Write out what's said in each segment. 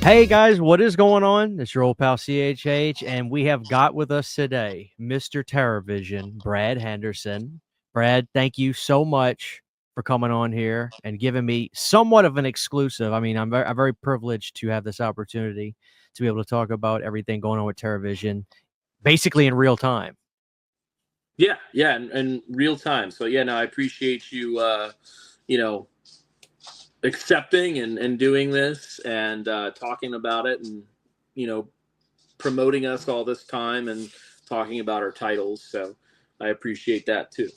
Hey guys, what is going on? It's your old pal CHH, and we have got with us today Mr. TerrorVision, Brad Henderson. Brad, thank you so much for coming on here and giving me somewhat of an exclusive. I mean, I'm very privileged to have this opportunity to be able to talk about everything going on with TerrorVision, basically in real time. Yeah, and real time. So yeah, no, I appreciate you, accepting and doing this and talking about it and you know promoting us all this time and talking about our titles. So I appreciate that too.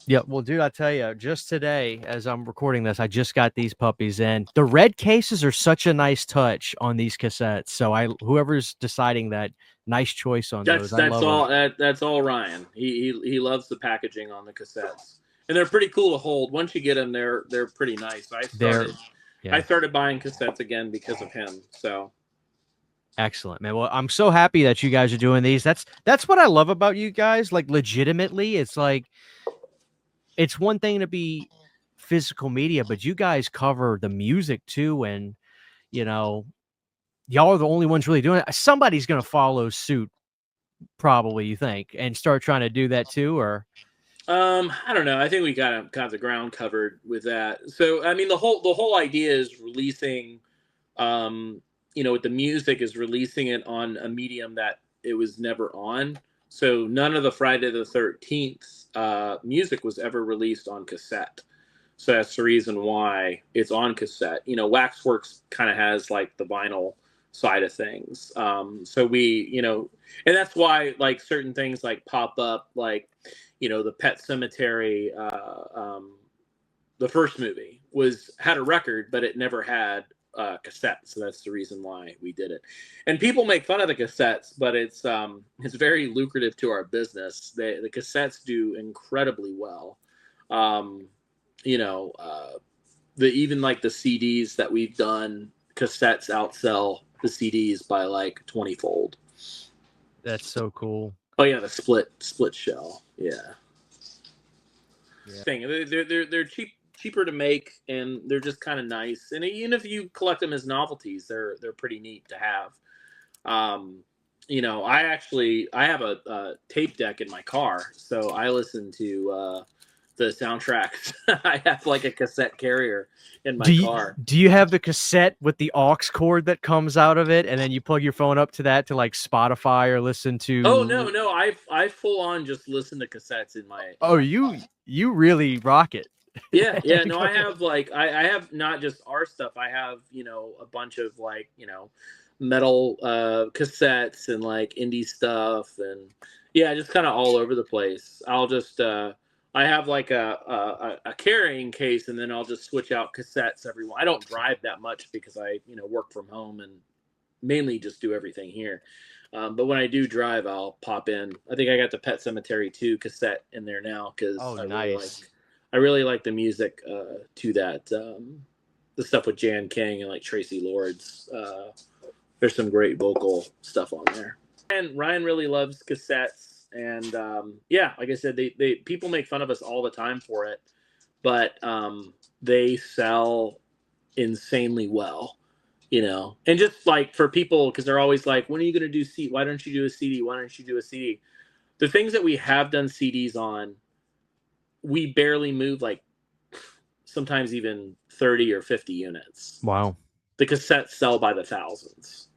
Yeah, well, dude, I tell you, just today, as I'm recording this, I just got these puppies in. The red cases are such a nice touch on these cassettes. So whoever's deciding that, nice choice on That's those. I that's love them. all that's all Ryan. He loves the packaging on the cassettes, and they're pretty cool to hold. Once you get them, they're pretty nice. I They're, started I yeah, started buying cassettes again because of him. So excellent, man. Well, I'm so happy that you guys are doing these. That's what I love about you guys. Like, legitimately, it's like it's one thing to be physical media, but you guys cover the music too, and you know, y'all are the only ones really doing it. Somebody's gonna follow suit, probably, you think, and start trying to do that too, or I don't know. I think we got the ground covered with that. So I mean, the whole idea is releasing, with the music is releasing it on a medium that it was never on. So none of the Friday the 13th music was ever released on cassette. So that's the reason why it's on cassette. Waxworks kind of has like the vinyl side of things. So and that's why like certain things like pop up, like the Pet Cemetery. The first movie had a record, but it never had cassette. So that's the reason why we did it. And people make fun of the cassettes, but it's very lucrative to our business. The cassettes do incredibly well. Um, even like the CDs that we've done, cassettes outsell the CDs by like 20-fold. that's so cool. Oh yeah, the split shell. Yeah. Yeah. Thing. They're cheaper to make, and they're just kind of nice. And even if you collect them as novelties, they're pretty neat to have. I have a tape deck in my car, so I listen to the soundtracks. I have like a cassette carrier in my car. Do you have the cassette with the aux cord that comes out of it, and then you plug your phone up to that to like Spotify or listen Oh no, to? no, I full on just listen to cassettes in Oh, my car. you really rock it. Yeah. No, I have like I have not just our stuff. I have a bunch of like metal cassettes and like indie stuff, and yeah, just kind of all over the place. I'll just I have like a carrying case, and then I'll just switch out cassettes every one. I don't drive that much because I work from home and mainly just do everything here. But when I do drive, I'll pop in. I think I got the Pet Cemetery 2 cassette in there now because Oh, nice. I really like the music to that. The stuff with Jan King and like Tracy Lords. There's some great vocal stuff on there. And Ryan really loves cassettes, and yeah, like I said, they people make fun of us all the time for it, but they sell insanely well. And just like for people, because they're always like, when are you going to do CD? Why don't you do a CD? Why don't you do a CD? The things that we have done CDs on, we barely move like sometimes even 30 or 50 units. Wow. The cassettes sell by the thousands.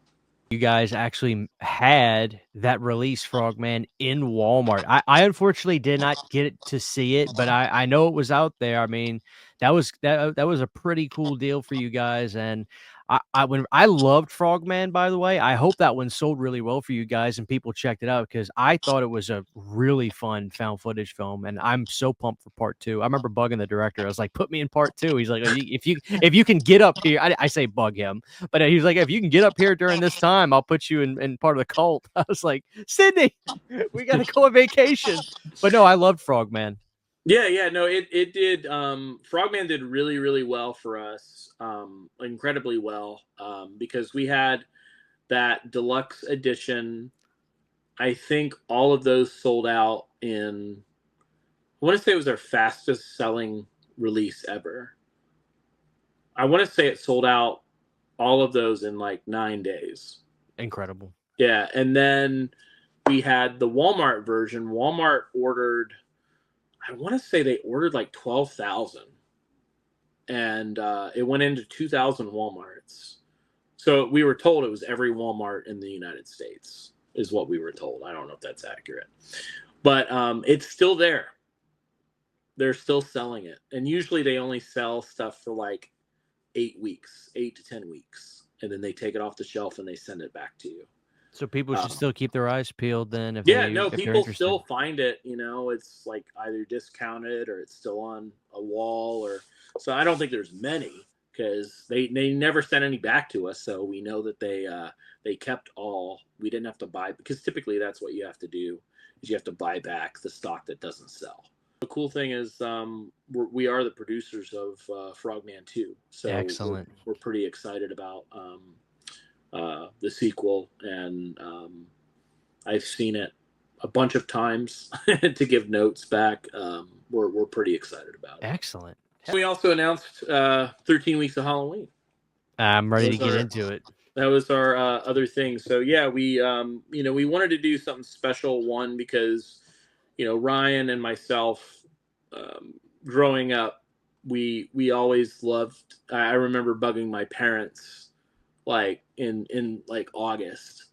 You guys actually had that release, Frogman, in Walmart. I unfortunately did not get to see it, but I know it was out there. I mean, that was a pretty cool deal for you guys. And I loved Frogman, by the way. I hope that one sold really well for you guys and people checked it out, because I thought it was a really fun found footage film, and I'm so pumped for part two. I remember bugging the director. I was like, "Put me in part two." He's like, if you can get up here," I say bug him, but he was like, "If you can get up here during this time, I'll put you in part of the cult." I was like, "Sydney, we got to go on vacation." But no, I loved Frogman. Yeah, no, it did. Frogman did really, really well for us, incredibly well, because we had that deluxe edition. I think all of those sold out in, I want to say it was our fastest selling release ever. I want to say it sold out all of those in like 9 days. Incredible. Yeah, and then we had the Walmart version. Walmart ordered, I want to say they ordered like 12,000, and it went into 2,000 Walmarts. So we were told it was every Walmart in the United States, is what we were told. I don't know if that's accurate, but it's still there. They're still selling it, and usually they only sell stuff for like 8 weeks, 8 to 10 weeks, and then they take it off the shelf and they send it back to you. So people should still keep their eyes peeled then if No, if they're people interested. still find it. It's like either discounted or it's still on a wall, or so. I don't think there's many because they never sent any back to us, so we know that they kept all. We didn't have to buy, because typically that's what you have to do, is you have to buy back the stock that doesn't sell. The cool thing is we are the producers of Frogman 2, so excellent. We're pretty excited about the sequel, and I've seen it a bunch of times to give notes back. We're pretty excited about it. Excellent. We also announced 13 Weeks of Halloween. I'm ready to get into it. That was our other thing. So yeah, we we wanted to do something special. One, because Ryan and myself, growing up, we always loved. I remember bugging my parents like in like August,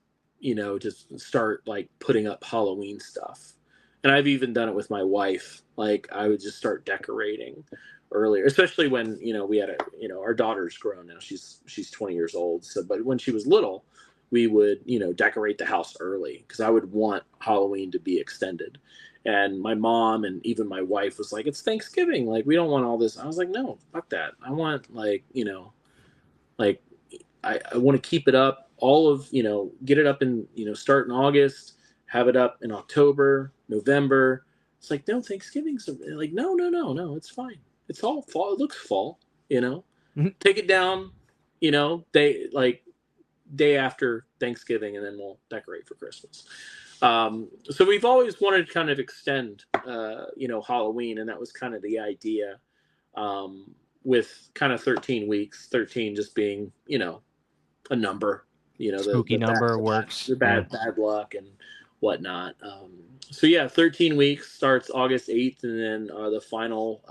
just start like putting up Halloween stuff. And I've even done it with my wife. Like I would just start decorating earlier, especially when we had our daughter's grown now. She's 20 years old. So, but when she was little, we would decorate the house early because I would want Halloween to be extended. And my mom and even my wife was like, "It's Thanksgiving. Like we don't want all this." I was like, "No, fuck that. I want like like I want to keep it up. All of get it up in start in August, have it up in October, November." It's like, no, Thanksgiving's like no, it's fine. It's all fall. It looks fall, Take it down, day after Thanksgiving, and then we'll decorate for Christmas. So we've always wanted to kind of extend, Halloween, and that was kind of the idea, with kind of 13 weeks, 13 just being, a number, spooky number works. The bad luck and whatnot. So yeah, 13 weeks starts August 8th, and then the final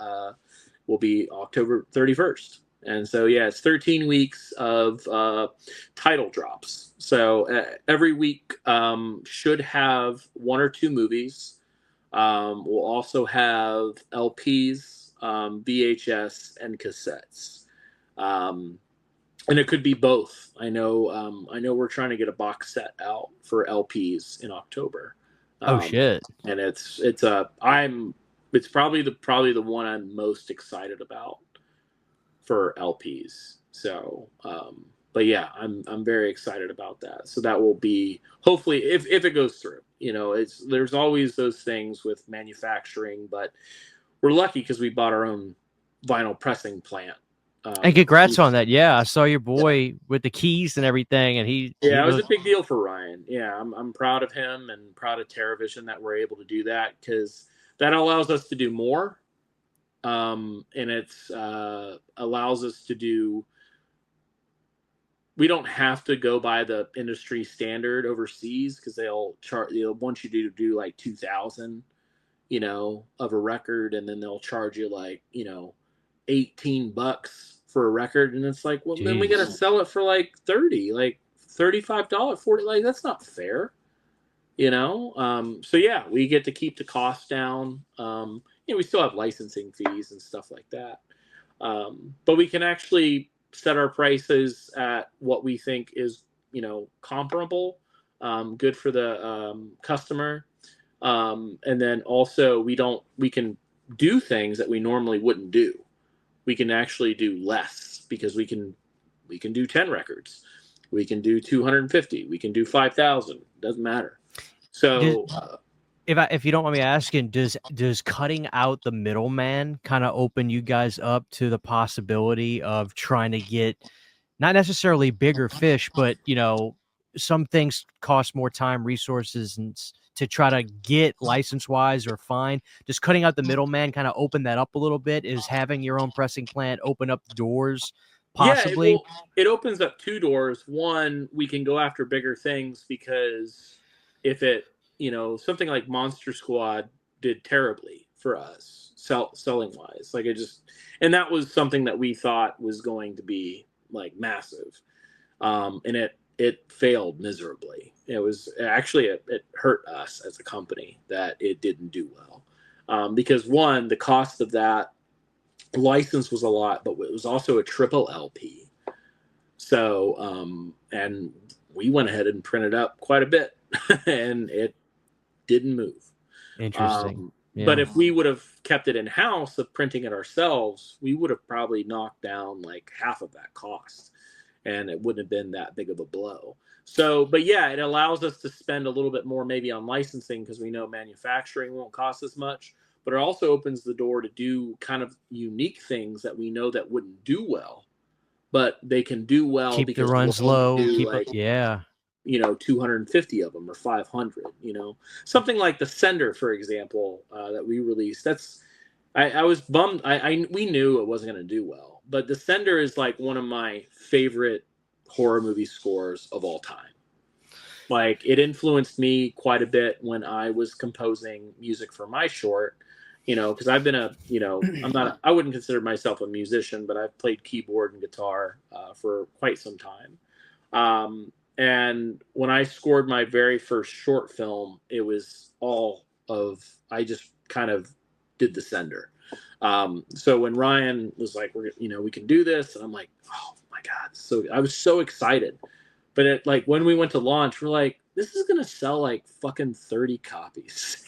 will be October 31st. And so yeah, it's 13 weeks of title drops. So every week should have 1 or 2 movies. We'll also have LPs, VHS, and cassettes. And it could be both. I know we're trying to get a box set out for LPs in October. Oh shit! And it's probably the one I'm most excited about for LPs. So, but yeah, I'm very excited about that. So that will be, hopefully, if it goes through. There's always those things with manufacturing, but we're lucky because we bought our own vinyl pressing plant. And congrats on that. Yeah, I saw your boy with the keys and everything, and it was a big deal for Ryan. Yeah, I'm proud of him and proud of TerraVision that we're able to do that, because that allows us to do more, and it's allows us to do. We don't have to go by the industry standard overseas, because they'll want you to do like 2,000, of a record, and then they'll charge you like $18 for a record, and it's like, well, Jeez. Then we gotta sell it for like 30, like $35, 40, like that's not fair, so yeah, we get to keep the cost down. We still have licensing fees and stuff like that, but we can actually set our prices at what we think is comparable, good for the customer, and then also we can do things that we normally wouldn't do. We can actually do less, because we can do 10 records, we can do 250, we can do 5,000, doesn't matter. So if you don't mind me asking, does cutting out the middleman kind of open you guys up to the possibility of trying to get not necessarily bigger fish, but some things cost more time, resources, and to try to get license wise or fine? Does cutting out the middleman kind of open that up a little bit? Is having your own pressing plant open up doors possibly. It opens up two doors. One, we can go after bigger things because if it, something like Monster Squad did terribly for us selling wise. Like and that was something that we thought was going to be like massive. And it failed miserably. It was actually, it hurt us as a company that it didn't do well. Because one, the cost of that license was a lot, but it was also a triple LP. So, and we went ahead and printed up quite a bit and it didn't move. Interesting. But if we would have kept it in house of printing it ourselves, we would have probably knocked down like half of that cost and it wouldn't have been that big of a blow. So, but yeah, it allows us to spend a little bit more maybe on licensing because we know manufacturing won't cost as much, but it also opens the door to do kind of unique things that we know that wouldn't do well, but they can do well keep because the runs low. keep like, yeah. 250 of them or 500, something like the Sender, for example, that we released. I was bummed. We knew it wasn't going to do well, but the Sender is like one of my favorite horror movie scores of all time. Like it influenced me quite a bit when I was composing music for my short, because I've been I wouldn't consider myself a musician, but I've played keyboard and guitar for quite some time. And when I scored my very first short film, it was I just kind of did the Sender. So when Ryan was like, we can do this. And I'm like, oh my God. So I was so excited, but when we went to launch, we're like, this is going to sell like fucking 30 copies.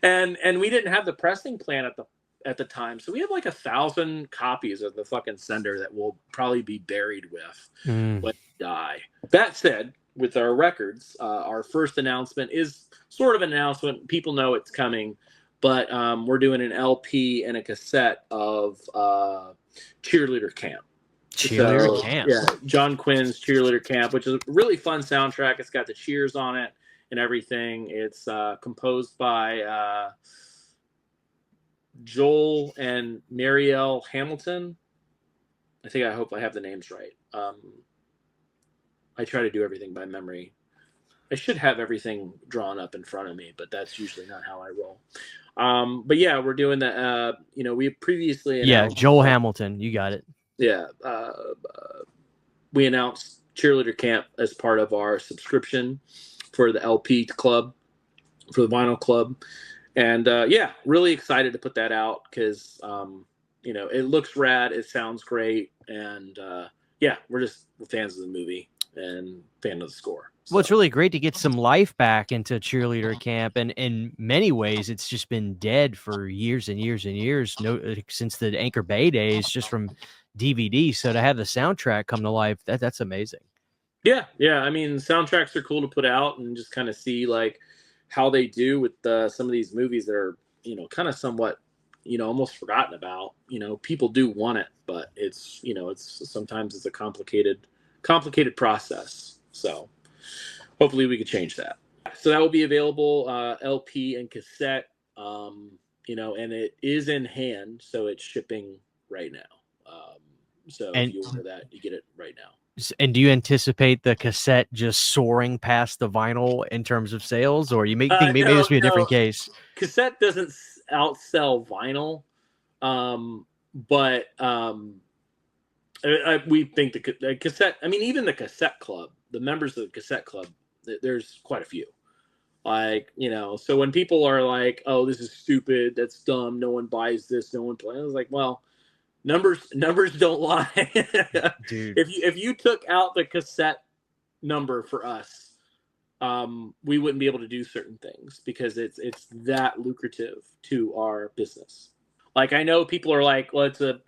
and we didn't have the pressing plan at the time. So we have like 1,000 copies of the fucking Sender that we'll probably be buried with when we die. That said, with our records, our first announcement is sort of an announcement. People know it's coming, but we're doing an LP and a cassette of Cheerleader Camp. Cheerleader Camp. Yeah, John Quinn's Cheerleader Camp, which is a really fun soundtrack. It's got the cheers on it and everything. It's composed by Joel and Marielle Hamilton. I hope I have the names right. I try to do everything by memory. I should have everything drawn up in front of me, but that's usually not how I roll. But yeah, we're doing the, we previously announced, Joel Hamilton, you got it. Yeah. We announced Cheerleader Camp as part of our subscription for the LP club, for the vinyl club. And really excited to put that out because, it looks rad. It sounds great. And we're fans of the movie and fan of the score. So. Well, it's really great to get some life back into Cheerleader Camp. And in many ways, it's just been dead for years and years and years. Since the Anchor Bay days, just from DVD. So to have the soundtrack come to life, that's amazing. Yeah. I mean, soundtracks are cool to put out and just kind of see like how they do with some of these movies that are, kind of somewhat, almost forgotten about. People do want it, but it's, sometimes it's a complicated process. So hopefully we could change that. So that will be available LP and cassette, and it is in hand, so it's shipping right now. So if you order that, you get it right now. And do you anticipate the cassette just soaring past the vinyl in terms of sales, or you think maybe this will be a different case? Cassette doesn't outsell vinyl, but we think the cassette. I mean, even the Cassette Club, the members of the Cassette Club, there's quite a few. Like, so when people are like, "Oh, this is stupid. That's dumb. No one buys this. No one plays." I was like, well. Numbers don't lie. Dude. If you took out the cassette number for us, we wouldn't be able to do certain things because it's that lucrative to our business. Like I know people are like, well, it's a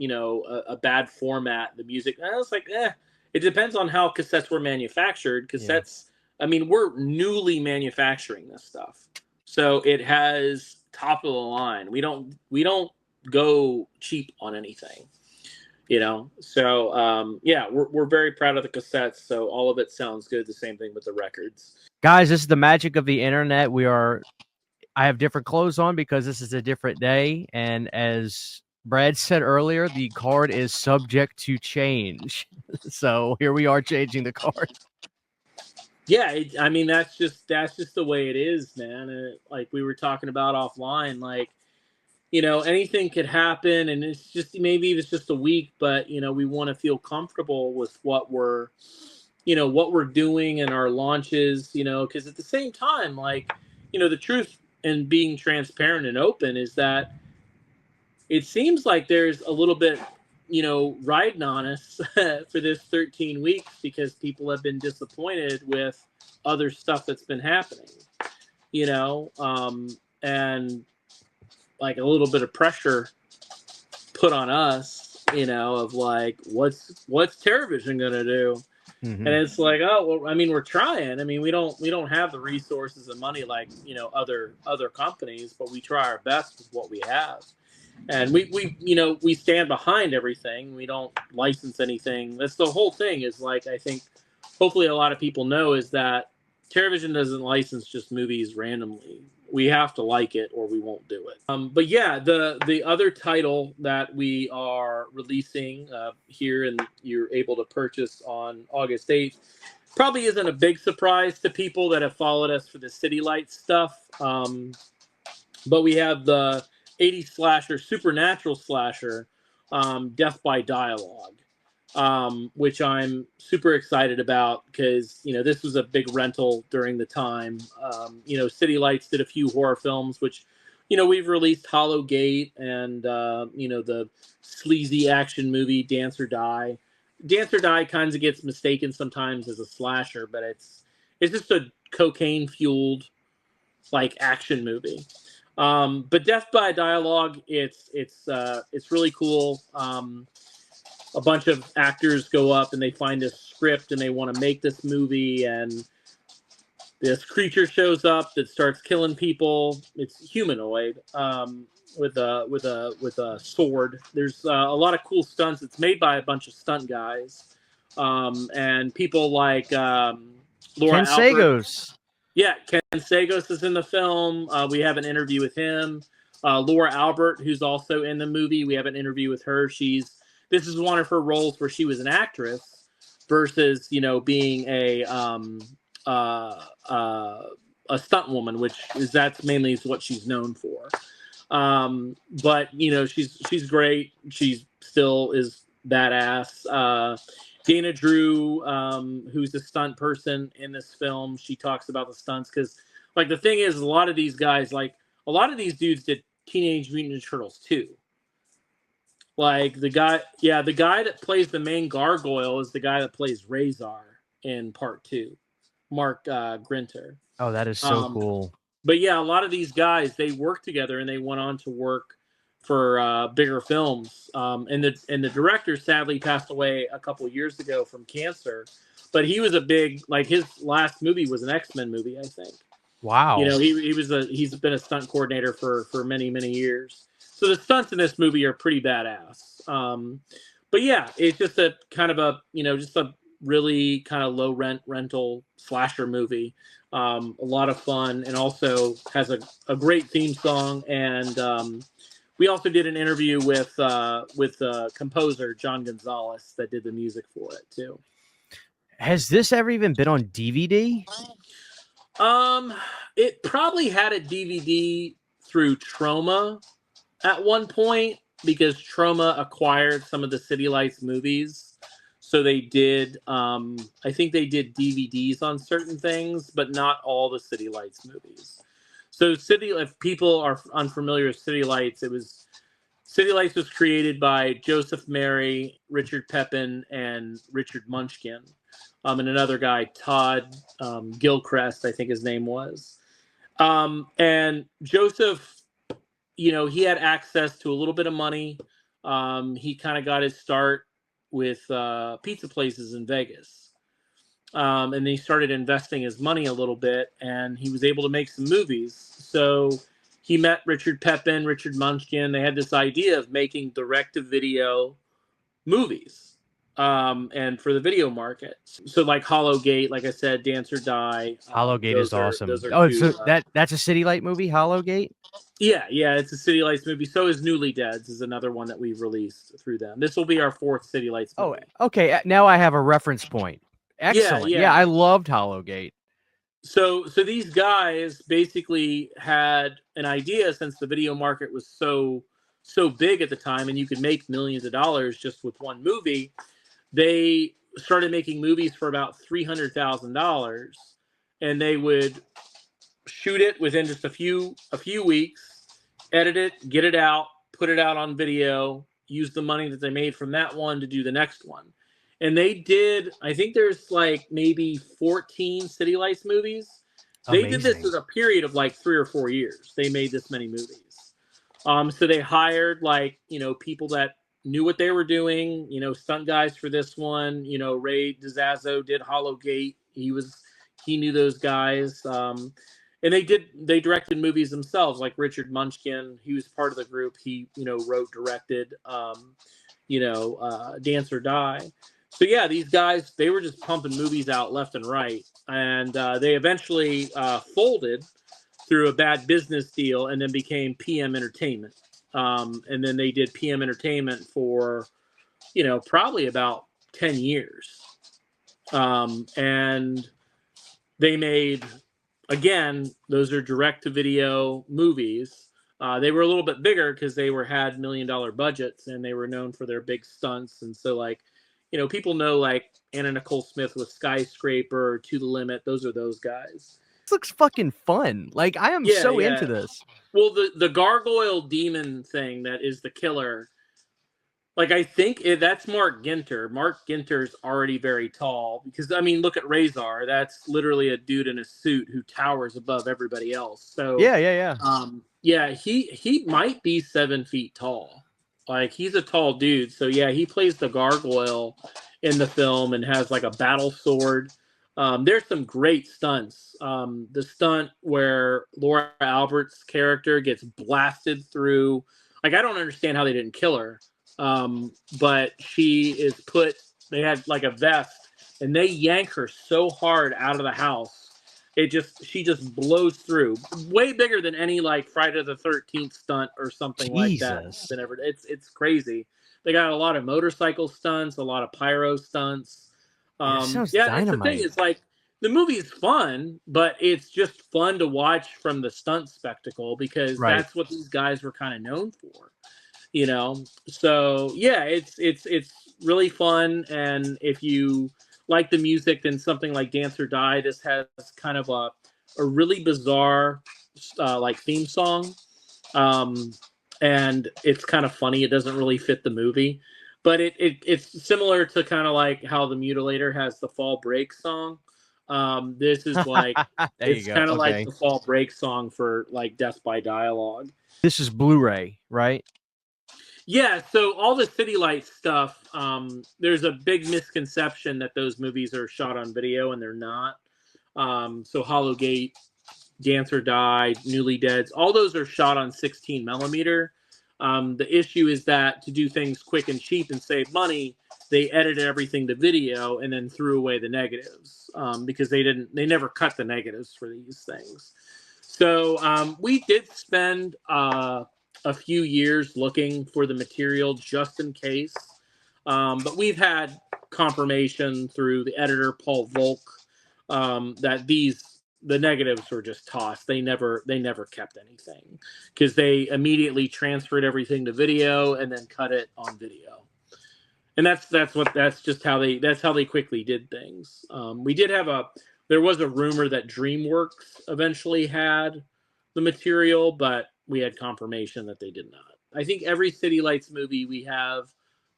bad format, the music. And I was like, it depends on how cassettes were manufactured. Cassettes, I mean, we're newly manufacturing this stuff, so it has top of the line. We don't go cheap on anything, so we're very proud of the cassettes, so all of it sounds good. The same thing with the records, guys. This is the magic of the internet. I have different clothes on because this is a different day, and as Brad said earlier, the card is subject to change. So here we are changing the card. Yeah, I mean that's just the way it is, man. Like we were talking about offline, like anything could happen, and it's just maybe it's just a week, but we want to feel comfortable with what we're doing in our launches, because at the same time, like the truth and being transparent and open is that it seems like there's a little bit riding on us for this 13 weeks because people have been disappointed with other stuff that's been happening, and like a little bit of pressure put on us, of like, what's TerraVision gonna do? Mm-hmm. And it's like, oh, well, I mean, we're trying. I mean, we don't have the resources and money like other companies, but we try our best with what we have, and we stand behind everything. We don't license anything. That's the whole thing. Is like, I think, hopefully, a lot of people know is that TerraVision doesn't license just movies randomly. We have to like it or we won't do it. But yeah, the other title that we are releasing here and you're able to purchase on August 8th probably isn't a big surprise to people that have followed us for the City Lights stuff. But we have the 80s slasher, supernatural slasher, Death by Dialogue. Which I'm super excited about because, this was a big rental during the time. City Lights did a few horror films, which, we've released Hollow Gate and, the sleazy action movie Dance or Die. Dance or Die kind of gets mistaken sometimes as a slasher, but it's just a cocaine-fueled, like, action movie. But Death by Dialogue, it's really cool. A bunch of actors go up and they find this script and they want to make this movie, and this creature shows up that starts killing people. It's humanoid with a sword. There's a lot of cool stunts. It's made by a bunch of stunt guys and people like Laura Ken Albert. Sagos. Yeah, Ken Sagos is in the film. We have an interview with him. Laura Albert, who's also in the movie, we have an interview with her. This is one of her roles where she was an actress versus, being a stunt woman, that's mainly what she's known for. But she's great. She still is badass. Dana Drew, who's a stunt person in this film, she talks about the stunts because, like, the thing is, a lot of these guys, like, a lot of these dudes did Teenage Mutant Ninja Turtles too. Like the guy that plays the main gargoyle is the guy that plays Razor in part 2, Mark Grinter. Oh, that is so cool. But yeah, a lot of these guys, they work together and they went on to work for bigger films. And the director sadly passed away a couple years ago from cancer. But he was a big, like, his last movie was an X-Men movie, I think. Wow. He's been a stunt coordinator for many, many years. So the stunts in this movie are pretty badass. But yeah, it's just a kind of a, just a really kind of low rental slasher movie. A lot of fun, and also has a great theme song. And we also did an interview with composer John Gonzalez that did the music for it too. Has this ever even been on DVD? It probably had a DVD through Troma at one point because Troma acquired some of the City Lights movies. So they did, I think they did DVDs on certain things, but not all the City Lights movies. So if people are unfamiliar with City Lights, City Lights was created by Joseph Mary, Richard Pepin, and Richard Munchkin. And another guy, Todd Gilchrist, I think his name was. And Joseph, he had access to a little bit of money. He kind of got his start with pizza places in Vegas. And then he started investing his money a little bit, and he was able to make some movies. So he met Richard Pepin, Richard Munchkin. They had this idea of making direct-to-video movies. and for the video market. So like Hollowgate, like I said, Dance or Die. Hollowgate is awesome. Those are Oh, two. so that's a City Light movie, Hollowgate? Yeah, it's a City Lights movie. So is Newly Deads is another one that we've released through them. This will be our fourth City Lights Oh, movie. okay. Now I have a reference point. Excellent. Yeah, Yeah. I loved Hollowgate. So these guys basically had an idea, since the video market was so big at the time, and you could make millions of dollars just with one movie. They started making movies for about $300,000, and they would shoot it within just a few weeks, edit it, get it out, put it out on video, use the money that they made from that one to do the next one. And they did, I think there's like maybe 14 City Lights movies. They did this Amazing. as a period of like 3 or 4 years. They made this many movies. So they hired like, people that knew what they were doing, stunt guys for this one. Ray DiZazzo did Hollowgate. He knew those guys. And they directed movies themselves, like Richard Munchkin. He was part of the group. He, wrote, directed, Dance or Die. So yeah, these guys, they were just pumping movies out left and right. And they eventually folded through a bad business deal and then became PM Entertainment. And then they did PM Entertainment for, probably about 10 years. And they made, again, those are direct-to-video movies. They were a little bit bigger because they had $1 million budgets, and they were known for their big stunts. And so, like, people know like Anna Nicole Smith with Skyscraper or To the Limit. Those are those guys. This looks fucking fun. Like, I am so into this. Well, the gargoyle demon thing that is the killer. Like, I think that's Mark Ginter. Mark Ginter's already very tall because, I mean, look at Razor. That's literally a dude in a suit who towers above everybody else. So Yeah. He might be 7 feet tall. Like, he's a tall dude. So yeah, he plays the gargoyle in the film and has like a battle sword. There's some great stunts. The stunt where Laura Albert's character gets blasted through. Like, I don't understand how they didn't kill her. But she is they had like a vest, and they yank her so hard out of the house. She just blows through, way bigger than any like Friday the 13th stunt or something like that. It's crazy. They got a lot of motorcycle stunts, a lot of pyro stunts. Sounds That's dynamite. the thing. It's like the movie's fun, but it's just fun to watch from the stunt spectacle because that's what these guys were kind of known for. So yeah, it's really fun, and if you like the music, then something like Dance or Die, this has kind of a really bizarre like theme song, and it's kind of funny. It doesn't really fit the movie, but it's similar to kind of like how the Mutilator has the Fall Break song. This is like it's kind of like the Fall Break song for like Death by Dialogue. This is Blu-ray, right? Yeah, so all the City Lights stuff, there's a big misconception that those movies are shot on video, and they're not. So Hollowgate, Dance or Die, Newly Deads, all those are shot on 16 millimeter. The issue is that to do things quick and cheap and save money, they edited everything to video and then threw away the negatives because they never cut the negatives for these things. So we did spend a few years looking for the material just in case. But we've had confirmation through the editor, Paul Volk, that the negatives were just tossed. They never kept anything because they immediately transferred everything to video and then cut it on video. And that's just how they quickly did things. There was a rumor that DreamWorks eventually had the material, but we had confirmation that they did not. I think every City Lights movie we have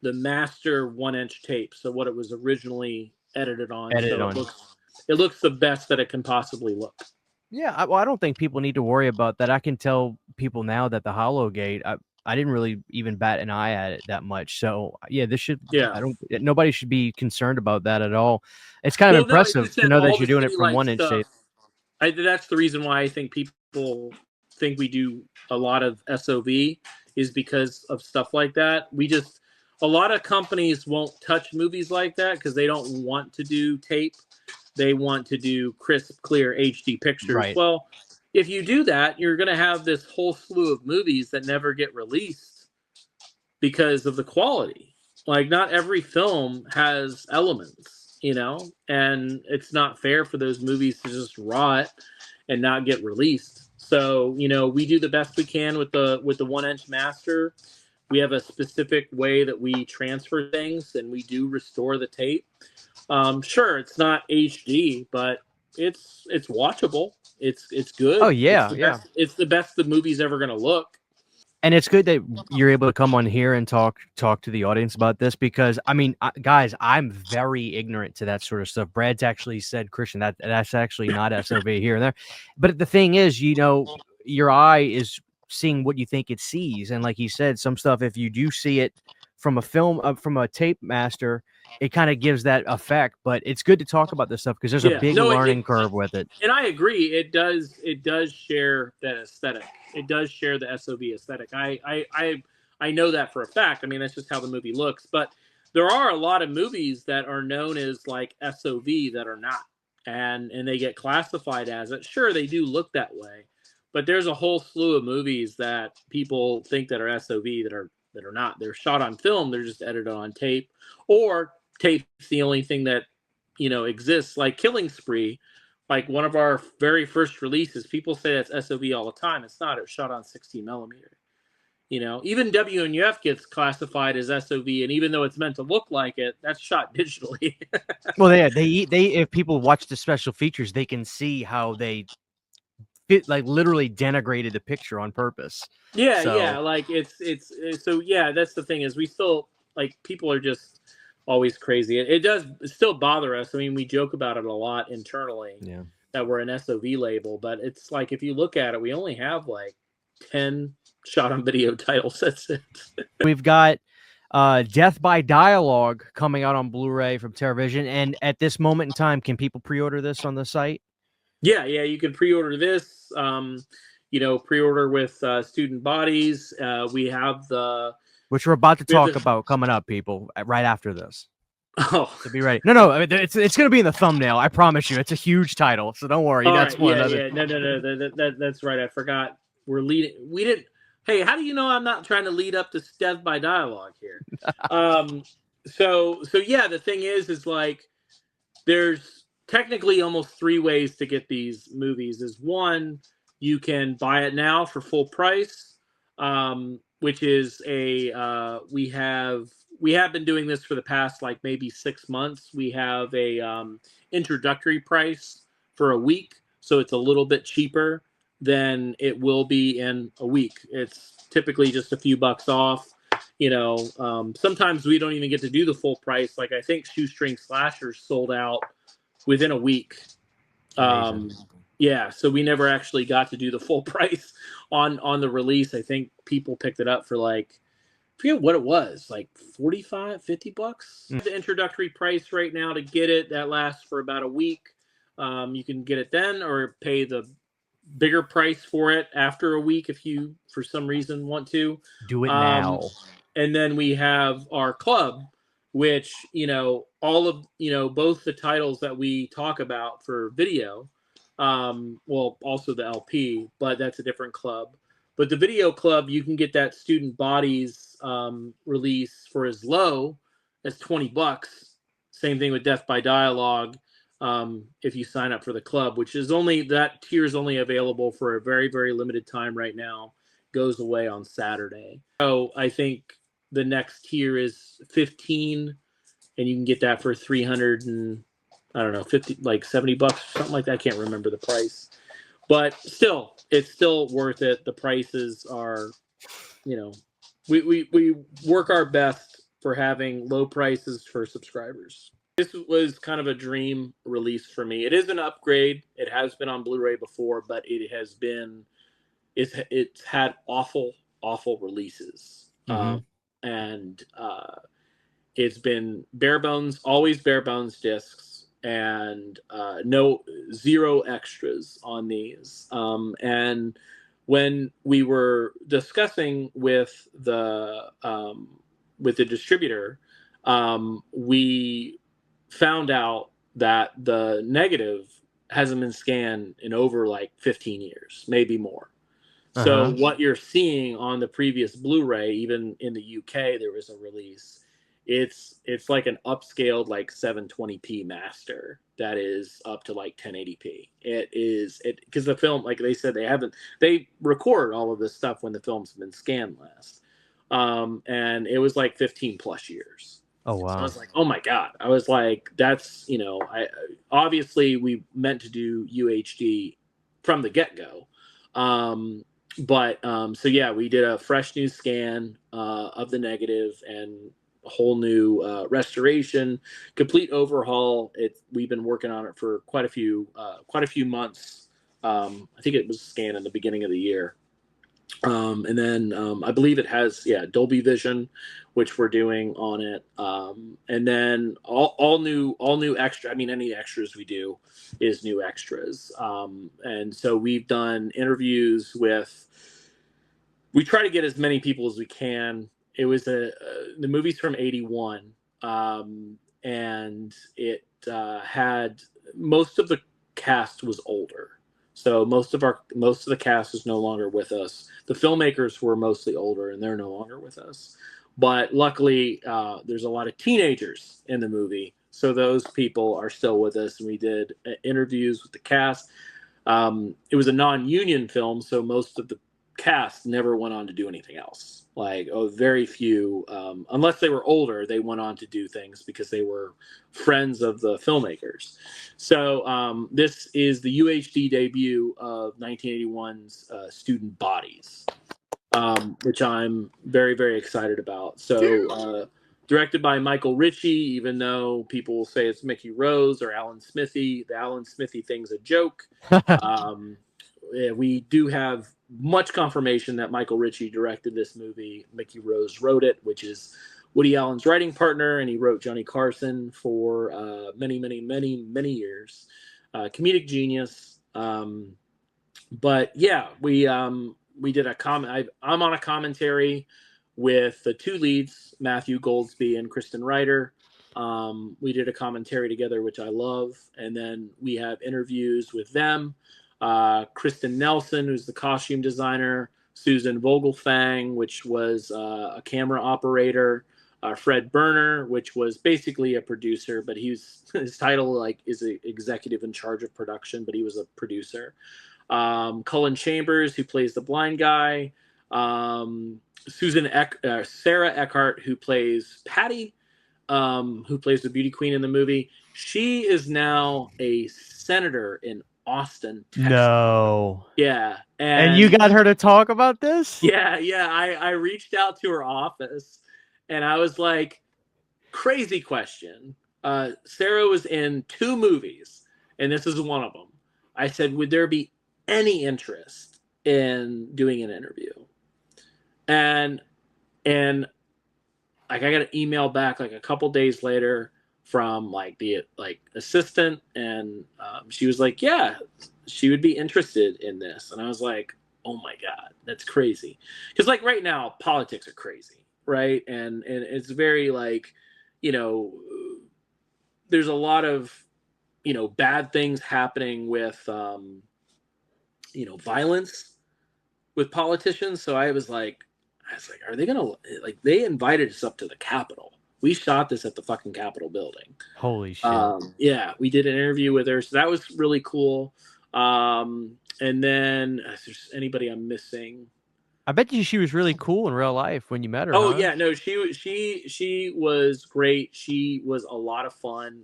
the master 1-inch tape, so what it was originally edited on. It looks the best that it can possibly look. Yeah, I don't think people need to worry about that. I can tell people now that the Hollowgate, I didn't really even bat an eye at it that much. So yeah, nobody should be concerned about that at all. It's kind of impressive to know that you're doing it from 1-inch tape. That's the reason why I think people think we do a lot of SOV is because of stuff like that. a lot of companies won't touch movies like that because they don't want to do tape. They want to do crisp, clear HD pictures. Right. Well, if you do that, you're going to have this whole slew of movies that never get released because of the quality. Like, not every film has elements, you know, and it's not fair for those movies to just rot and not get released. So, you know, we do the best we can with the 1-inch master. We have a specific way that we transfer things, and we do restore the tape. Sure, it's not HD, but it's watchable. It's good. Oh yeah, It's the best the movie's ever going to look. And it's good that you're able to come on here and talk to the audience about this, because I mean, guys, I'm very ignorant to that sort of stuff. Brad's actually said, Christian, that's actually not SOV here and there. But the thing is, you know, your eye is seeing what you think it sees, and like he said, some stuff, if you do see it from a film, from a tape master, it kind of gives that effect. But it's good to talk about this stuff because there's a big learning curve with it. And I agree, it does share that aesthetic. It does share the SOV aesthetic. I know that for a fact. I mean, that's just how the movie looks. But there are a lot of movies that are known as like SOV that are not, and they get classified as it. Sure, they do look that way, but there's a whole slew of movies that people think that are SOV that are not. They're shot on film. They're just edited on tape, or tape's the only thing that, you know, exists. Like Killing Spree, like one of our very first releases, people say that's SOV all the time. It's not. It's shot on 16 millimeter. You know, even WNUF gets classified as SOV, and even though it's meant to look like it, that's shot digitally. Well, they if people watch the special features, they can see how they like literally denigrated the picture on purpose. Yeah, so, yeah, like it's so yeah, that's the thing, is we still, like, people are just always crazy. It does still bother us. I mean, we joke about it a lot internally, yeah, that we're an SOV label, but it's like, if you look at it, we only have like 10 shot on video titles. That's it. We've got Death by Dialogue coming out on Blu-ray from TerraVision, and at this moment in time, can people pre-order this on the site? Yeah, you can pre-order this. You know, pre-order with Student Bodies. We have the, which we're about to talk about coming up, people, right after this. Oh, so be ready. No, I mean, it's going to be in the thumbnail. I promise you, it's a huge title, so don't worry. That's right, no, that's right. I forgot. We didn't. Hey, how do you know I'm not trying to lead up to Death by Dialogue here? So yeah, the thing is like, there's technically almost 3 ways to get these movies. Is one, you can buy it now for full price, which is we have been doing this for the past like maybe 6 months. We have a introductory price for a week, so it's a little bit cheaper than it will be in a week. It's typically just a few bucks off. You know, sometimes we don't even get to do the full price. Like, I think Shoestring Slashers sold out within a week. Yeah, so we never actually got to do the full price on the release. I think people picked it up for like, I forget what it was, like 45, 50 bucks. The introductory price right now to get it, that lasts for about a week. You can get it then, or pay the bigger price for it after a week if you, for some reason, want to. Do it now. And then we have our club, which, you know, all of, you know, both the titles that we talk about for video, well, also the LP, but that's a different club. But the video club, you can get that Student Bodies release for as low as 20 bucks. Same thing with Death by Dialogue. If you sign up for the club, which is only, that tier is only available for a very, very limited time right now, goes away on Saturday. So I think the next tier is 15, and you can get that for 300 and, I don't know, 50, like 70 bucks, something like that. I can't remember the price, but still, it's still worth it. The prices are, you know, we work our best for having low prices for subscribers. This was kind of a dream release for me. It is an upgrade. It has been on Blu-ray before, but it has been, it's had awful releases. And it's been bare bones, always bare bones discs, and zero extras on these. And when we were discussing with the with the distributor, we found out that the negative hasn't been scanned in over like 15 years, maybe more. So what you're seeing on the previous Blu-ray, even in the UK, there was a release. It's like an upscaled like 720p master that is up to like 1080p. It because the film, like they said, they record all of this stuff when the film's been scanned last, and it was like 15 plus years. Oh wow! So I was like, oh my god! I was like, that's I obviously we meant to do UHD from the get go. So yeah, we did a fresh new scan of the negative and a whole new restoration, complete overhaul. We've been working on it for quite a few months. I think it was scanned in the beginning of the year. And then I believe it has Dolby Vision, which we're doing on it. And then all new extra. I mean, any extras we do is new extras. And so we've done interviews with. We try to get as many people as we can. It was the movie's from '81, and it had most of the cast was older. So most of the cast is no longer with us. The filmmakers were mostly older, and they're no longer with us. But luckily, there's a lot of teenagers in the movie, so those people are still with us. And we did interviews with the cast. It was a non-union film, so most of the cast never went on to do anything else. Like, very few, unless they were older, they went on to do things because they were friends of the filmmakers. So this is the UHD debut of 1981's Student Bodies, which I'm very, very excited about. So directed by Michael Ritchie, even though people will say it's Mickey Rose or Alan Smithy. The Alan Smithy thing's a joke. We do have much confirmation that Michael Ritchie directed this movie. Mickey Rose wrote it, which is Woody Allen's writing partner, and he wrote Johnny Carson for many, many, many, many years. Comedic genius. But yeah, we did a comment. I'm on a commentary with the two leads, Matthew Goldsby and Kristen Ryder. We did a commentary together, which I love, and then we have interviews with them. Kristen Nelson, who's the costume designer, Susan Vogelfang, which was a camera operator, Fred Berner, which was basically a producer, but his title is an executive in charge of production, but he was a producer. Cullen Chambers, who plays the blind guy, Sarah Eckhart, who plays Patty, who plays the beauty queen in the movie. She is now a senator in Austin, Texas. No. Yeah. And you got her to talk about this? Yeah. I reached out to her office and I was like, crazy question. Sarah was in 2 movies and this is one of them. I said, would there be any interest in doing an interview? And like I got an email back like a couple days later from the assistant, and she was like, yeah, she would be interested in this. And I was like, oh my god, that's crazy, because right now politics are crazy, right? And it's very there's a lot of bad things happening with violence with politicians. So I was like, are they gonna they invited us up to the Capitol. We shot this at the fucking Capitol building. Holy shit. Yeah, we did an interview with her. So that was really cool. And then if there's anybody I'm missing. I bet you she was really cool in real life when you met her. Oh, huh? yeah, no, she was great. She was a lot of fun.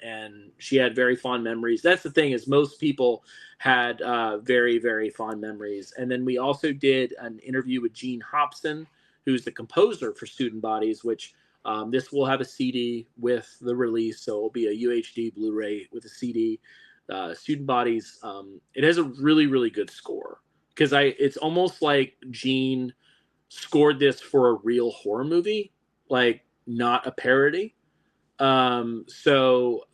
And she had very fond memories. That's the thing, is most people had very, very fond memories. And then we also did an interview with Gene Hobson, who's the composer for Student Bodies, which this will have a CD with the release, so it'll be a UHD Blu-ray with a CD. Student Bodies, it has a really, really good score, because it's almost like Gene scored this for a real horror movie, not a parody. So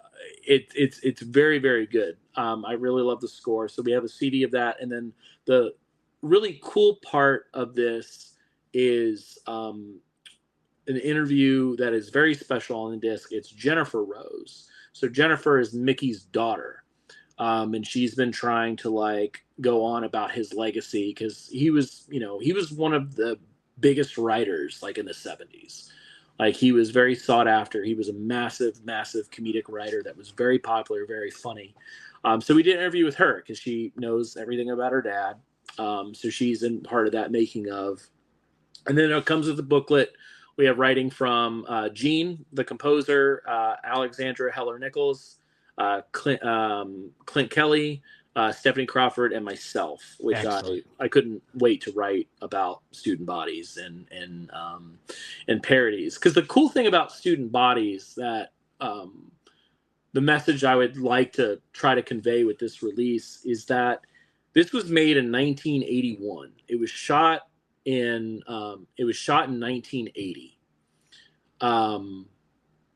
it's very, very good. I really love the score. So we have a CD of that, and then the really cool part of this is an interview that is very special on the disc. It's Jennifer Rose. So Jennifer is Mickey's daughter. And she's been trying to like go on about his legacy because he was one of the biggest writers like in the 70s. Like he was very sought after. He was a massive, massive comedic writer that was very popular, very funny. So we did an interview with her because she knows everything about her dad. So she's in part of that making of. And then it comes with the booklet. We have writing from Gene, the composer, Alexandra Heller-Nichols, Clint Kelly, Stephanie Crawford, and myself, which I couldn't wait to write about student bodies and parodies. Because the cool thing about student bodies that the message I would like to try to convey with this release is that this was made in 1981. It was shot in 1980.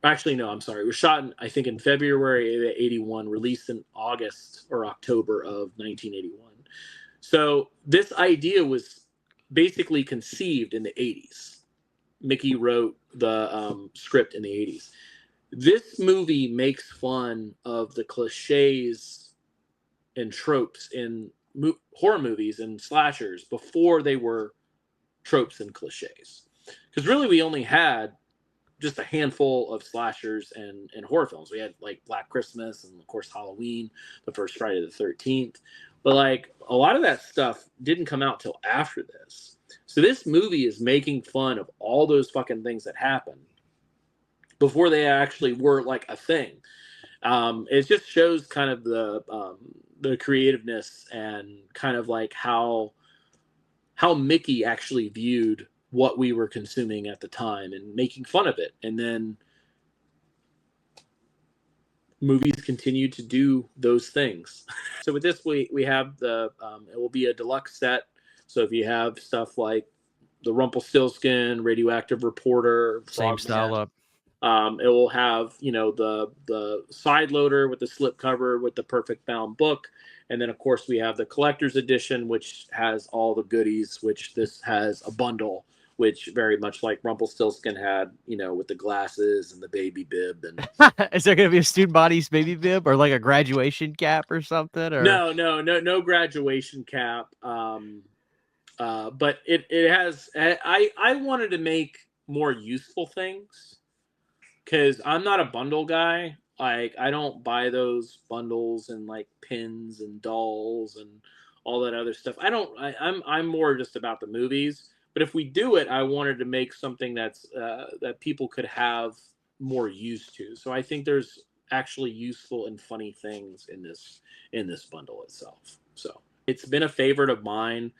Actually, no, I'm sorry. It was shot in, I think, in February of 81, released in August or October of 1981. So this idea was basically conceived in the 80s. Mickey wrote the script in the 80s. This movie makes fun of the cliches and tropes in horror movies and slashers before they were tropes and cliches. Because really we only had just a handful of slashers and horror films. We had like Black Christmas and of course Halloween, the first Friday the 13th. But like a lot of that stuff didn't come out till after this. So this movie is making fun of all those fucking things that happened before they actually were like a thing. It just shows kind of the creativeness and kind of like how Mickey actually viewed what we were consuming at the time and making fun of it. And then movies continue to do those things. So with this, we have it will be a deluxe set. So if you have stuff like the Rumpelstiltskin, Radioactive Reporter, same style up. It will have, the side loader with the slip cover with the perfect bound book. And then, of course, we have the collector's edition, which has all the goodies, which this has a bundle, which very much like Rumpelstiltskin had, with the glasses and the baby bib. And is there going to be a student bodies baby bib or like a graduation cap or something? Or no graduation cap. But it has. I wanted to make more useful things because I'm not a bundle guy. Like I don't buy those bundles and like pins and dolls and all that other stuff. I'm more just about the movies. But if we do it, I wanted to make something that's that people could have more use to. So I think there's actually useful and funny things in this bundle itself. So it's been a favorite of mine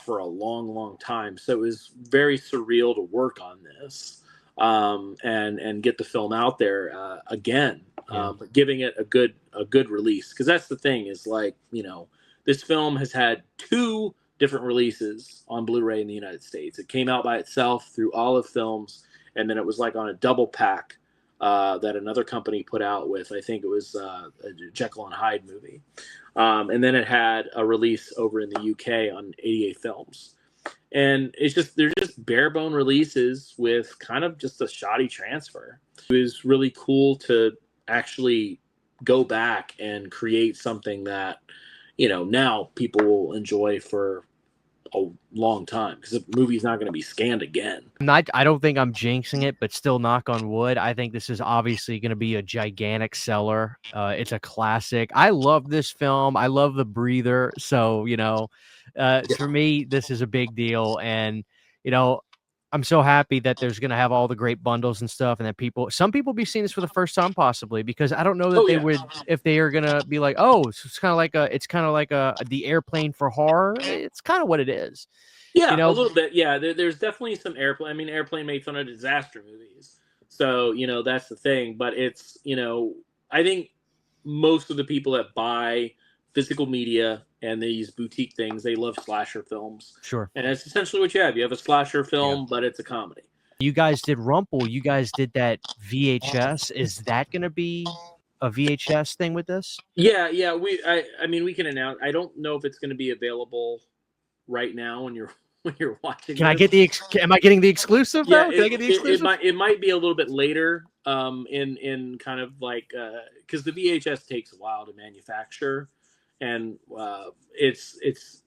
for a long, long time. So it was very surreal to work on this. And get the film out there again, but giving it a good release, because that's the thing is like this film has had 2 different releases on Blu-ray in the United States. It came out by itself through Olive Films, and then it was like on a double pack that another company put out with, I think it was a Jekyll and Hyde movie, and then it had a release over in the UK on 88 Films. And they're just bare bone releases with kind of just a shoddy transfer. It was really cool to actually go back and create something that, now people will enjoy for a long time because the movie's not going to be scanned again. I don't think I'm jinxing it, but still knock on wood. I think this is obviously going to be a gigantic seller. It's a classic. I love this film. I love the breather. So, for me, this is a big deal. And, I'm so happy that there's going to have all the great bundles and stuff, and that some people be seeing this for the first time possibly, because I don't know that would, if they are going to be like, oh, it's kind of like the Airplane for horror. It's kind of what it is. Yeah, a little bit. Yeah, there's definitely some Airplane. I mean, Airplane made fun of disaster movies. So, that's the thing. But it's, I think most of the people that buy physical media and these boutique things, they love slasher films. Sure. And that's essentially what you have. You have a slasher film, but it's a comedy. You guys did Rumple. You guys did that VHS. Is that going to be a VHS thing with this? Yeah. I mean, we can announce. I don't know if it's going to be available right now when you're when you're watching. Can I get the? Am I getting the exclusive Yeah, though? Can I get the exclusive? it might be a little bit later. In kind of like because the VHS takes a while to manufacture, and it's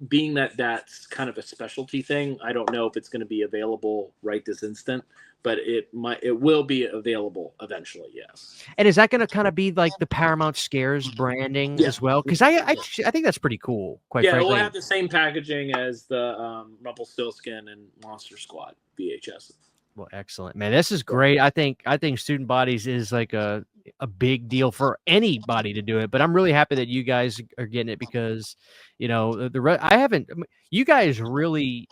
being that that's kind of a specialty thing. I don't know if it's going to be available right this instant, but it will be available eventually. Yes. And is that going to kind of be like the Paramount Scares branding Yeah. as well? Because I think that's pretty cool. Quite Yeah, frankly, we'll have the same packaging as the Rumpelstiltskin and Monster Squad VHS. well, excellent, man. This is great. I think Student Bodies is like a big deal for anybody to do it. But I'm really happy that you guys are getting it because, you know, I haven't. You guys really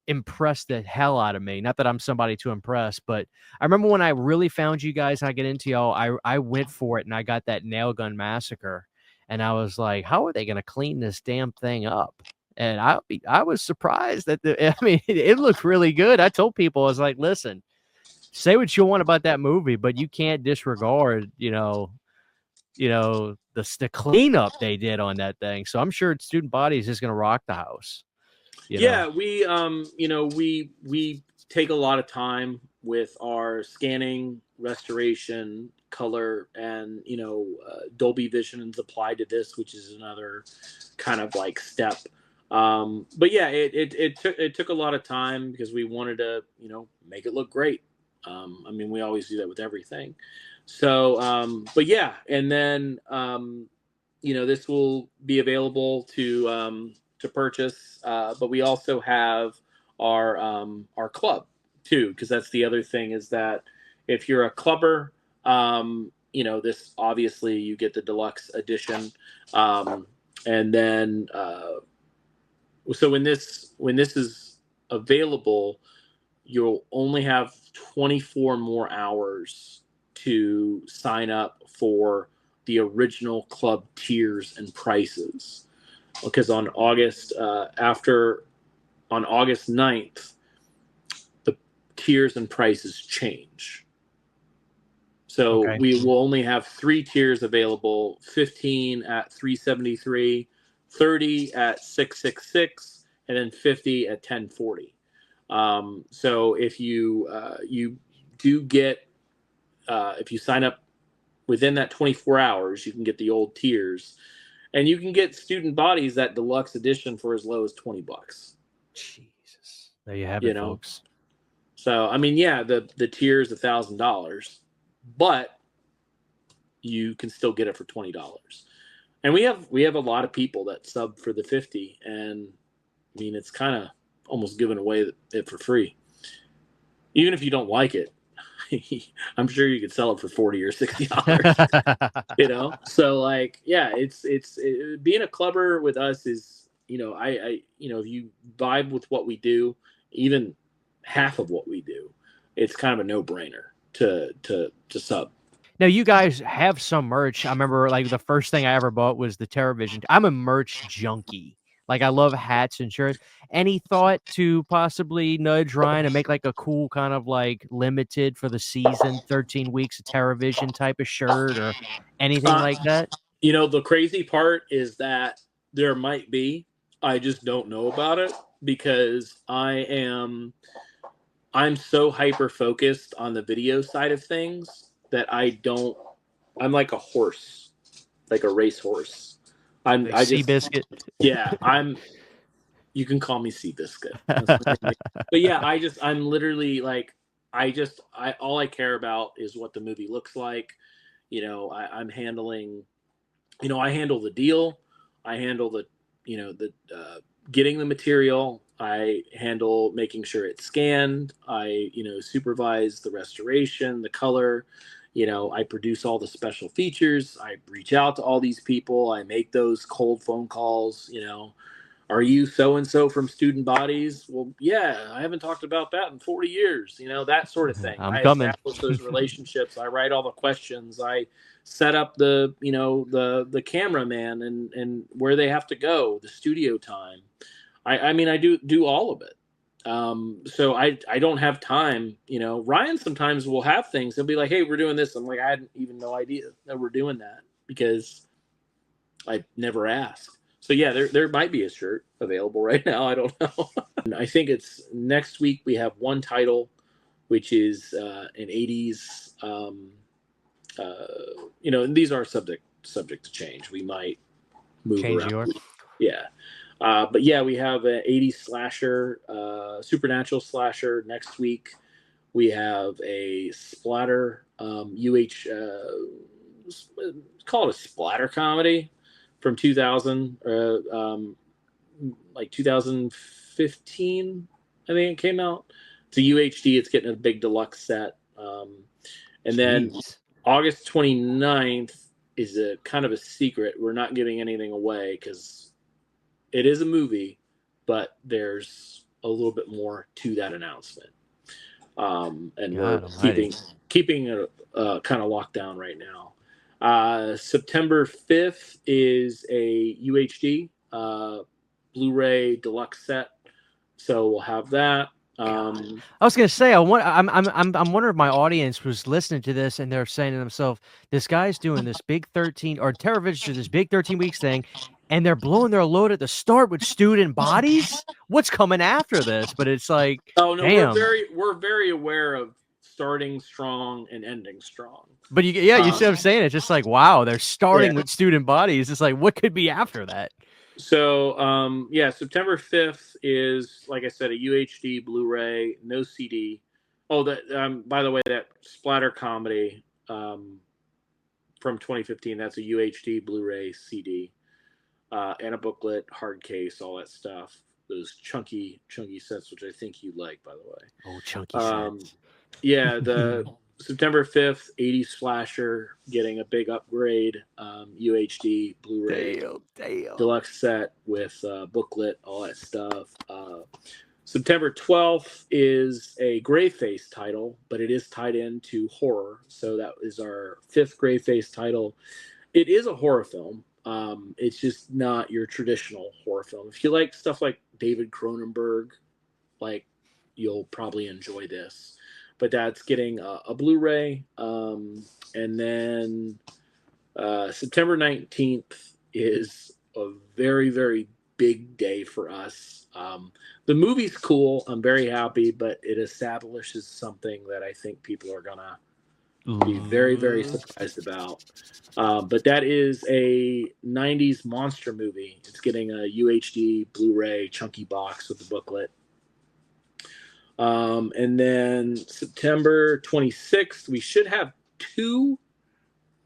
impressed the hell out of me. Not that I'm somebody to impress, but I remember when I really found you guys and I get into y'all, I went for it and I got that Nail Gun Massacre, and I was like, how are they going to clean this damn thing up? And I was surprised that I mean, it looked really good. I told people, I was like, listen, say what you want about that movie, but you can't disregard, the cleanup they did on that thing. So I'm sure Student Bodies is going to rock the house. Yeah, we we take a lot of time with our scanning, restoration, color, and Dolby Vision's applied to this, which is another kind of like step. But yeah, it took a lot of time because we wanted to make it look great. I mean, we always do that with everything. So, but yeah, and then this will be available to purchase, but we also have our club too, because that's the other thing is that if you're a clubber, this obviously you get the deluxe edition, and then so when this is available, you'll only have 24 more hours to sign up for the original club tiers and prices, because on August 9th, the tiers and prices change. So Okay. we will only have 3 tiers available: 15 at $373, 30 at $666, and then 50 at $1040. So if you do get if you sign up within that 24 hours, you can get the old tiers, and you can get Student Bodies, that deluxe edition, for as low as $20. Jesus, there you have it, folks. So I mean, yeah, the tier is $1,000, but you can still get it for $20. And we have a lot of people that sub for the 50, and I mean, it's kind of almost giving away it for free. Even if you don't like it, I'm sure you could sell it for $40 or $60. So like, yeah, it's being a clubber with us is, I if you vibe with what we do, even half of what we do, it's kind of a no-brainer to sub. Now, you guys have some merch. I remember, like, the first thing I ever bought was the TerraVision. I'm a merch junkie. Like, I love hats and shirts. Any thought to possibly nudge Ryan and make, like, a cool kind of, like, limited for the season, 13 weeks of TerraVision type of shirt or anything like that? The crazy part is that there might be. I just don't know about it because I'm so hyper focused on the video side of things that I'm like a horse, like a racehorse. Like Seabiscuit. Yeah, you can call me Seabiscuit. But yeah, I'm literally like, all I care about is what the movie looks like. I'm handling, I handle the deal. I handle the getting the material. I handle making sure it's scanned. I, supervise the restoration, the color. I produce all the special features. I reach out to all these people. I make those cold phone calls. Are you so-and-so from Student Bodies? Well, yeah, I haven't talked about that in 40 years. That sort of thing. I'm coming. Establish those relationships. I write all the questions. I set up the cameraman and where they have to go, the studio time. I mean, I do all of it. So I don't have time. Ryan sometimes will have things. He'll be like, hey, we're doing this. I'm like, I had even no idea that we're doing that because I never asked. So yeah, there might be a shirt available right now. I don't know. And I think it's next week we have one title, which is an 80s. And these are subject to change. We might move Change around. your. Yeah. But yeah, we have an 80s slasher, supernatural slasher next week. We have a splatter, call it a splatter comedy from 2000, like 2015, I think it came out. It's a UHD. It's getting a big deluxe set. And then August 29th is a kind of a secret. We're not giving anything away because it is a movie, but there's a little bit more to that announcement. And God we're keeping it kind of locked down right now. September 5th is a UHD Blu-ray deluxe set, so we'll have that. I was gonna say, I'm wondering if my audience was listening to this and they're saying to themselves, "This guy's doing this big 13 or TerraVision this big 13 weeks thing, and they're blowing their load at the start with student bodies. What's coming after this?" But it's like, oh no, damn. we're very aware of starting strong and ending strong. But you see what I'm saying? It's just like, wow, they're starting with student bodies. It's like, what could be after that? So, September 5th is, like I said, a UHD Blu-ray, no CD. Oh, that by the way, that splatter comedy from 2015, that's a UHD Blu-ray CD and a booklet, hard case, all that stuff. Those chunky sets, which I think you like, by the way. Oh, chunky sets. Yeah, the September 5th, 80s slasher getting a big upgrade, UHD Blu-ray deluxe set with booklet, all that stuff. September 12th is a Greyface title, but it is tied into horror. So that is our 5th Greyface title. It is a horror film. It's just not your traditional horror film. If you like stuff like David Cronenberg, like, you'll probably enjoy this. But that's getting a Blu-ray. And then September 19th is a very, very big day for us. The movie's cool. I'm very happy, but it establishes something that I think people are going to be very, very surprised about. But that is a 90s monster movie. It's getting a UHD Blu-ray chunky box with the booklet. And then September 26th, we should have 2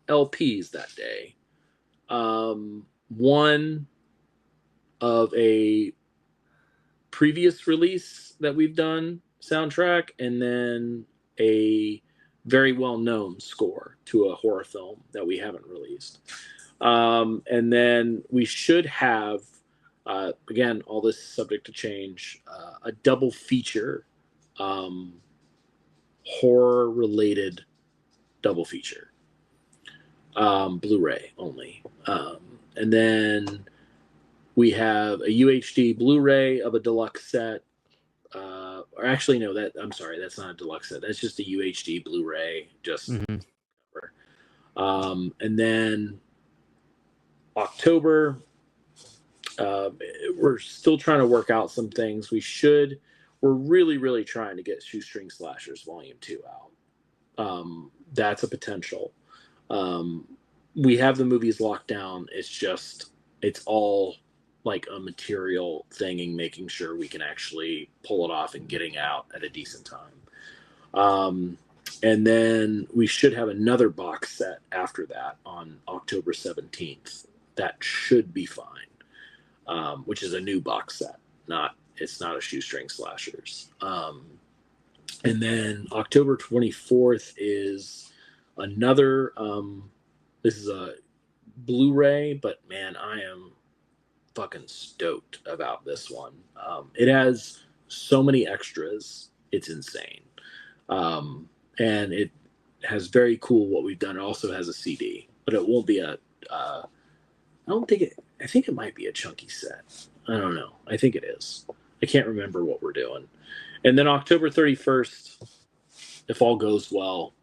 LPs that day. One of a previous release that we've done soundtrack, and then a very well-known score to a horror film that we haven't released. And then we should have, again, all this subject to change, a double feature, horror-related double feature, Blu-ray only. And then we have a UHD Blu-ray of a deluxe set. Or actually, no, I'm sorry, that's not a deluxe set. That's just a UHD Blu-ray. And then October, we're still trying to work out some things. We're really, really trying to get Shoestring Slashers Volume 2 out. That's a potential. We have the movies locked down. It's all like a material thing and making sure we can actually pull it off and getting out at a decent time. And then we should have another box set after that on October 17th. That should be fine, which is a new box set. It's not a Shoestring Slashers. And then October 24th is another, this is a Blu-ray, but man, I am fucking stoked about this one. It has so many extras. It's insane. And it has very cool what we've done. It also has a CD, but it won't be I think it might be a chunky set. I don't know. I think it is. I can't remember what we're doing. And then October 31st, if all goes well,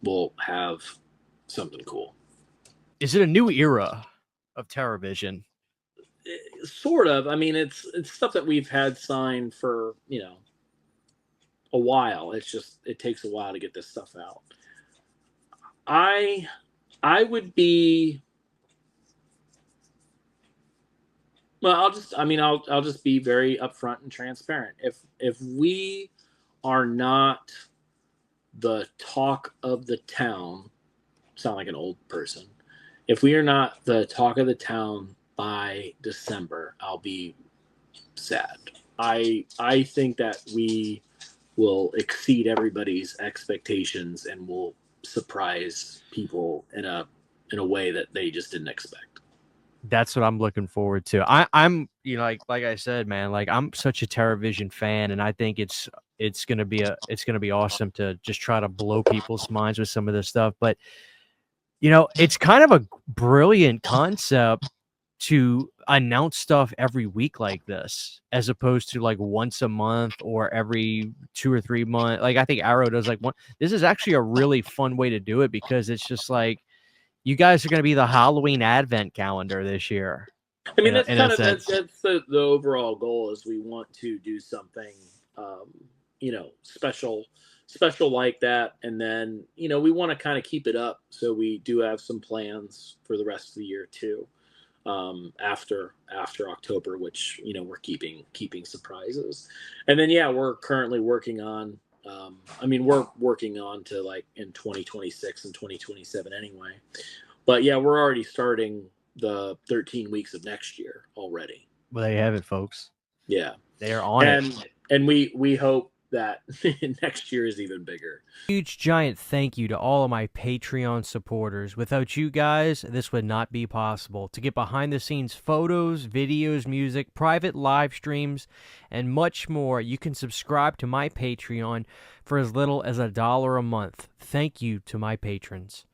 we'll have something cool. Is it a new era of TerraVision? Sort of. I mean, it's stuff that we've had signed for a while. It's just it takes a while to get this stuff out. I I would be well. I'll just be very upfront and transparent. If we are not the talk of the town, sound like an old person. If we are not the talk of the town by December, I'll be sad. I think that we will exceed everybody's expectations and will surprise people in a way that they just didn't expect. That's what I'm looking forward to. I'm like I said, man, like I'm such a TerraVision fan, and I think it's gonna be awesome to just try to blow people's minds with some of this stuff. But it's kind of a brilliant concept to announce stuff every week like this, as opposed to like once a month or every 2 or 3 months. Like I think Arrow does like one. This is actually a really fun way to do it because it's just like you guys are going to be the Halloween advent calendar this year. I mean, that's In a kind of sense. that's the overall goal is we want to do something, um, special like that, and then we want to kind of keep it up. So we do have some plans for the rest of the year too, after October, which we're keeping surprises, and then yeah, we're currently working on. We're working on to like in 2026 and 2027 anyway, but yeah, we're already starting the 13 weeks of next year already. Well, there you have it, folks. Yeah, They are on it. and we hope that next year is even bigger. Huge giant thank you to all of my Patreon supporters. Without you guys, this would not be possible. To get behind the scenes photos, videos, music, private live streams, and much more, you can subscribe to my Patreon for as little as $1 a month. Thank you to my patrons.